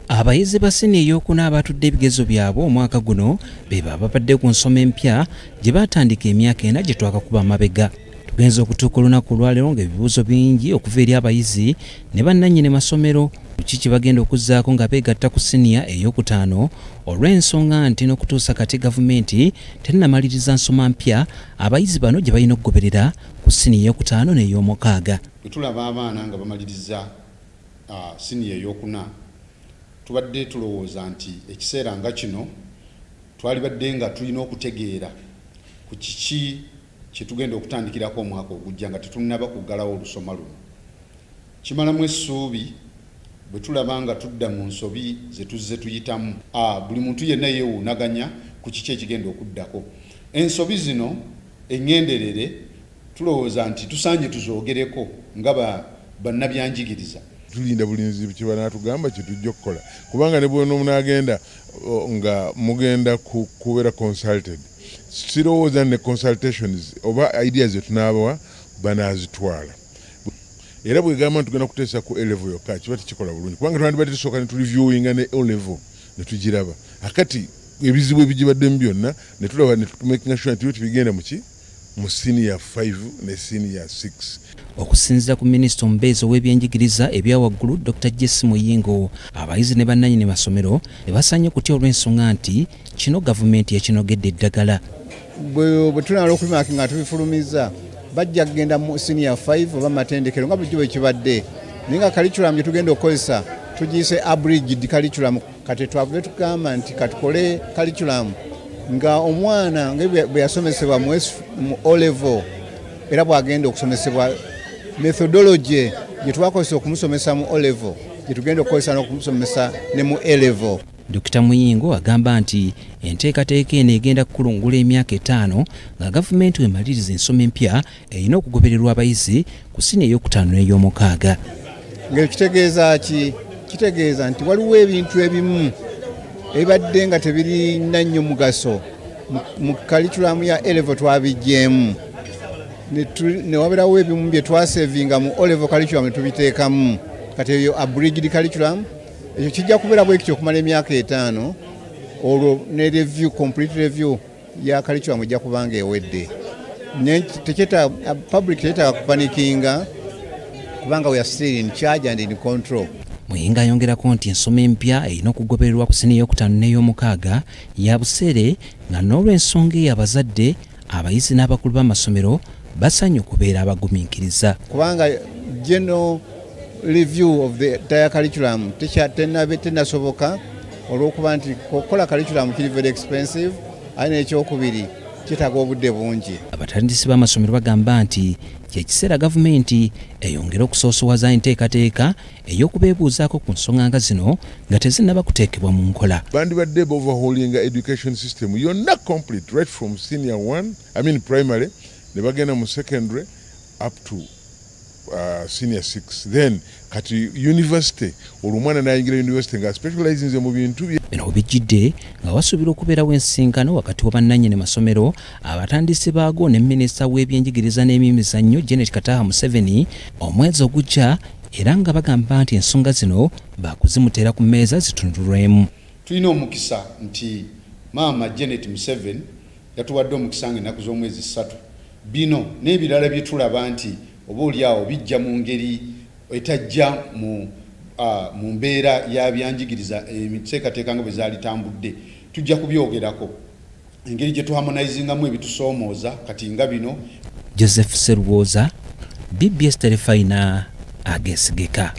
Abayizi ba siniya ey'okuna abatudde ebigezo byabwe omwaka guno be babadde ku nsoma empya gye batandika emyaka 4 gye twakakuba amabega. Tugenza okutuuka olunaku olwaleero ng'ebibuuzo bingi okuva eri abayizi ne bannannyini masomero kiki bagenda okuzzaako nga beegatta ku siniya ey'okutaano olw'ensonga nti n'okutuusa kati gavumenti tennamaliriza nsoma mpya abayizi bano gye balina okugoberera ku siniya ey'okutaano n'ey'omukaaga. Bwe tulaba abaana nga bamaliriza siniya ey'okuna tubadde tulowooza nti ekiseera nga kino twalibadde nga tulina okutegeera ku kiki kye tugenda okutandikirako omwaka ogujja nga tetunnaba kuggalawo olusoma luno. Kimalamu essuubi bwe tulaba nga tudda mu nsobi ze tuzze tuyitamu. Buli muntu yenna yeewuunaganya ku kiki ekigenda okuddako. Ensobi zino engenderere tulowooza nti tusaanye tuzoogereko nga bannabyanjigiriza. Tulinda bulinzi kye banatugamba kye tujja okukola kubanga ne bw'ono munagenda nga mugenda kubeera consulted sirowooza ne consultations oba ideas ze tunaabawa banaazitwala era bwegamba tugenda kuteesa ku A-level yokka kiba tekikola bulungi kubanga twandibadde tusooka ne tureviewinga ne O-level ne tugiraba akati ebizibu ebigibaddemu byonna ne tulaba ne tumakinga sure nti tubigenda mu senior 5 ne senior 6. Okusinziira ku minisita omubeezi ow'ebyenjigiriza ebya waggulu Dr. Jesse Muyingo, abayizi ne bannannyini masomero ne basaanye okutya olw'ensonga nti kino gavumenti yakinogedde eddagala. Bwe tunala okulimaki nga tubifulumiza bajja kugenda mu senior 5 oba matendekero nga bulijjo bwe kibadde naye nga curriculum gye tugenda okukozesa tugiyise abridged curriculum. Kati twavudde tugamba nti katukole curriculum nga omwana bwe yasomesebwa mu O-level era bw'agenda okusomesebwa methodology gye twakozesa okumusomesa mu O-level gye tugenda okukozesa n'okumusomesa ne mu A-level. Dr. Muyingo agamba nti enteekateeka eno egenda kukulungula emyaka 5 nga gavumenti wemaliriza ensoma empya erina okugobererwa abayizi ku siniya ey'okutaano n'ey'omukaaga. Ng'ekitegeeza ki? Kitegeeza nti waliwo ebintu ebimu ebibadde nga tebirina nnyo mugaso mu curriculum ya A-level twabiggyemu ne wabeerawo ebimu bye twasevinga mu O-level curriculum ne tubiteekamu. Kati eyo abridged curriculum ekyo kijja kubeera bwe kityo okumala emyaka 5 olwo ne review complete review ya curriculum ejja kubanga ewedde. Public tekyetaaga kupanikinga kubanga we are still in charge and in control. Muyingo ayongerako nti ensoma empya erina okugobererwa ku siniya ey'okutaano n'ey'omukaaga ya buseere nga n'olw'ensonga eyo abazadde abayizi n'abakulu b'amasomero basaanye okubeera abagumiikiriza. Kubanga general review of the entire curriculum tennasoboka olw'okuba nti okukola curriculum kiri very expensive ate n'ekyokubiri kitaaga obudde bungi. Abatandisi b'amasomero bagamba nti kyekiseera gavumenti eyongera okusoosowaza enteekateeka ey'okubeebuuzaako ku nsonga nga zino nga tezinnaba kuteekebwa mu nkola. Bandibadde overhaulinga education system yonna complete right from senior 1 primary ne bagenda mu secondary up to senior 6 then kati university olumwana nayingira university nga specializing mu bintu bye. Bino bijjidde nga wasuubira okubeerawo ensinkano wakati wa bannannyini masomero abatandisi baago ne minisita w'ebyenjigiriza n'emizannyo Janet Kataha Museveni omwezi ogujja era nga bagamba nti ensonga zino baakuzimutera ku mmeeza zitunulwemu. Tulina omukisa nti maama Janet Museveni yatuwadde omukisa ng'ennaku z'omwezi 3 bino n'ebirala bye tulaba nti oba oliawo bijja mu ngeri etajja mu mbeera ya byanjigiriza emiteekateeka nga bwe zaalitambudde tujja kubyogerako engeri gye tuharmonizingamu ebitusoomooza kati nga bino. Joseph Seruwoza, BBS Telefina, agesigeka.